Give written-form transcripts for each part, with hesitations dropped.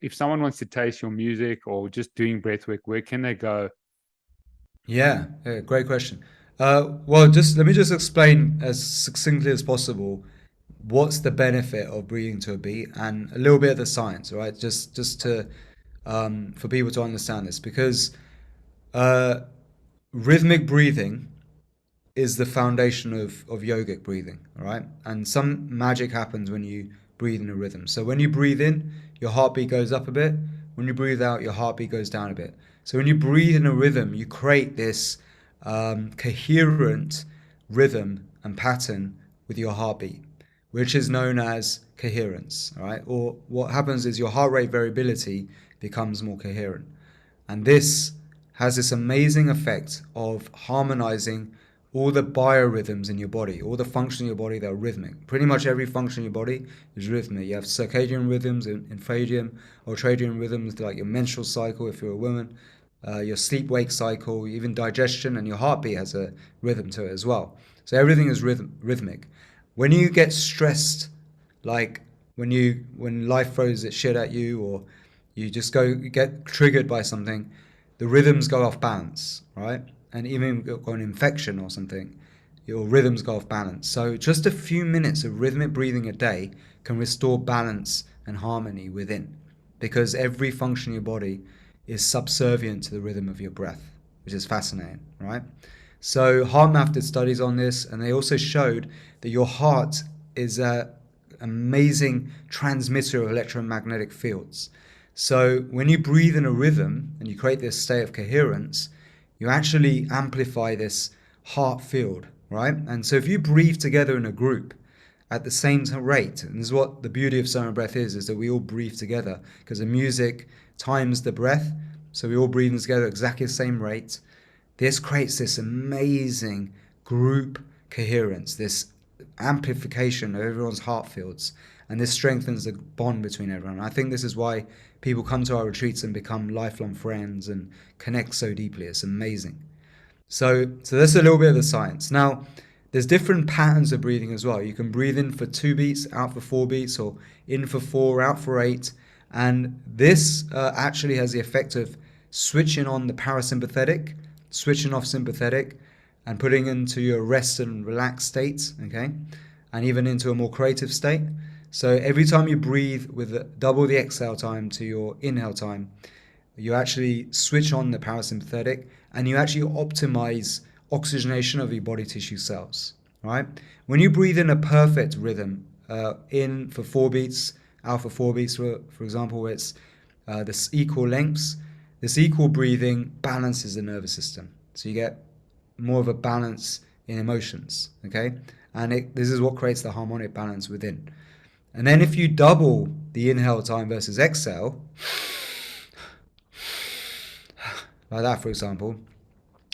if someone wants to taste your music or just doing breathwork, where can they go? Great question. Well, just let me just explain as succinctly as possible what's the benefit of breathing to a beat and a little bit of the science, all right? Just to for people to understand this, because uh, rhythmic breathing is the foundation of yogic breathing, all right? And some magic happens when you breathe in a rhythm. So when you breathe in, your heartbeat goes up a bit. When you breathe out, your heartbeat goes down a bit. So when you breathe in a rhythm, you create this coherent rhythm and pattern with your heartbeat, which is known as coherence, all right? Or what happens is your heart rate variability becomes more coherent. And this has this amazing effect of harmonizing all the biorhythms in your body, all the functions in your body that are rhythmic. Pretty much every function in your body is rhythmic. You have circadian rhythms, infradian, ultradian rhythms, like your menstrual cycle if you're a woman, your sleep-wake cycle, even digestion, and your heartbeat has a rhythm to it as well. So everything is rhythmic. When you get stressed, like when life throws its shit at you, or you get triggered by something, the rhythms go off balance, right? And even if you've got an infection or something, your rhythms go off balance. So just a few minutes of rhythmic breathing a day can restore balance and harmony within, because every function in your body is subservient to the rhythm of your breath, which is fascinating, right? So HeartMath did studies on this, and they also showed that your heart is a amazing transmitter of electromagnetic fields. So when you breathe in a rhythm and you create this state of coherence, you actually amplify this heart field, right? And so if you breathe together in a group at the same rate, and this is what the beauty of Soma breath is that we all breathe together because the music times the breath, so we all breathe together at exactly the same rate. This creates this amazing group coherence, this amplification of everyone's heart fields, and this strengthens the bond between everyone. I think this is why people come to our retreats and become lifelong friends and connect so deeply. It's amazing. So that's a little bit of the science. Now, there's different patterns of breathing as well. You can breathe in for 2 beats, out for 4 beats, or in for 4, out for 8. And this actually has the effect of switching on the parasympathetic, switching off sympathetic, and putting into your rest and relaxed state, okay? And even into a more creative state. So every time you breathe with double the exhale time to your inhale time, you actually switch on the parasympathetic and you actually optimize oxygenation of your body tissue cells, right? When you breathe in a perfect rhythm, in for 4 beats, out for 4 beats, for example, where it's this equal lengths, this equal breathing balances the nervous system. So you get more of a balance in emotions, okay? And this is what creates the harmonic balance within. And then if you double the inhale time versus exhale, like that, for example,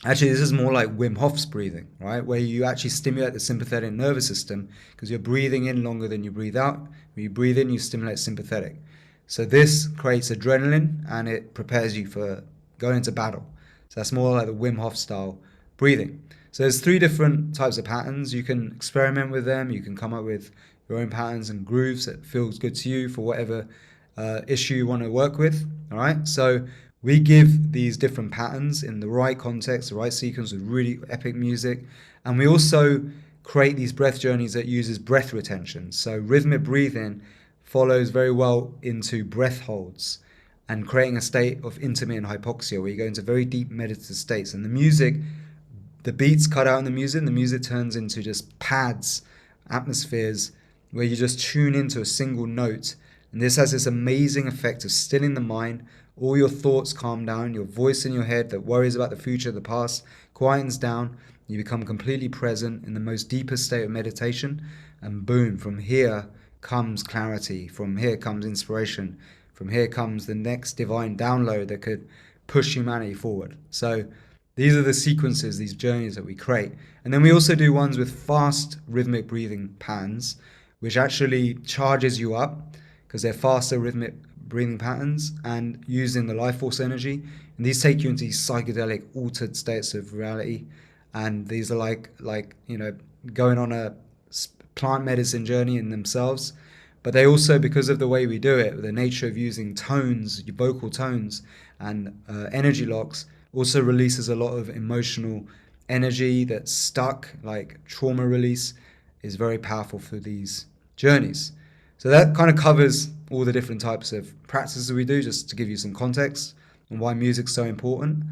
actually, this is more like Wim Hof's breathing, right? Where you actually stimulate the sympathetic nervous system because you're breathing in longer than you breathe out. When you breathe in, you stimulate sympathetic. So this creates adrenaline and it prepares you for going into battle. So that's more like the Wim Hof style breathing. So there's 3 different types of patterns. You can experiment with them. You can come up with your own patterns and grooves that feels good to you for whatever issue you want to work with. All right. So we give these different patterns in the right context, the right sequence with really epic music, and we also create these breath journeys that uses breath retention. So rhythmic breathing follows very well into breath holds and creating a state of intermittent hypoxia where you go into very deep meditative states. And the music, the beats cut out in the music turns into just pads, atmospheres where you just tune into a single note. And this has this amazing effect of stilling the mind. All your thoughts calm down. Your voice in your head that worries about the future, the past, quietens down. You become completely present in the most deepest state of meditation. And boom, from here comes clarity. From here comes inspiration. From here comes the next divine download that could push humanity forward. So these are the sequences, these journeys that we create. And then we also do ones with fast rhythmic breathing patterns, which actually charges you up because they're faster rhythmic breathing patterns and using the life force energy. And these take you into these psychedelic altered states of reality. And these are like going on a plant medicine journey in themselves, But they also, because of the way we do it, the nature of using tones, vocal tones, and energy locks, also releases a lot of emotional energy that's stuck, like trauma release is very powerful for these journeys. So that kind of covers all the different types of practices we do, just to give you some context on why music's so important.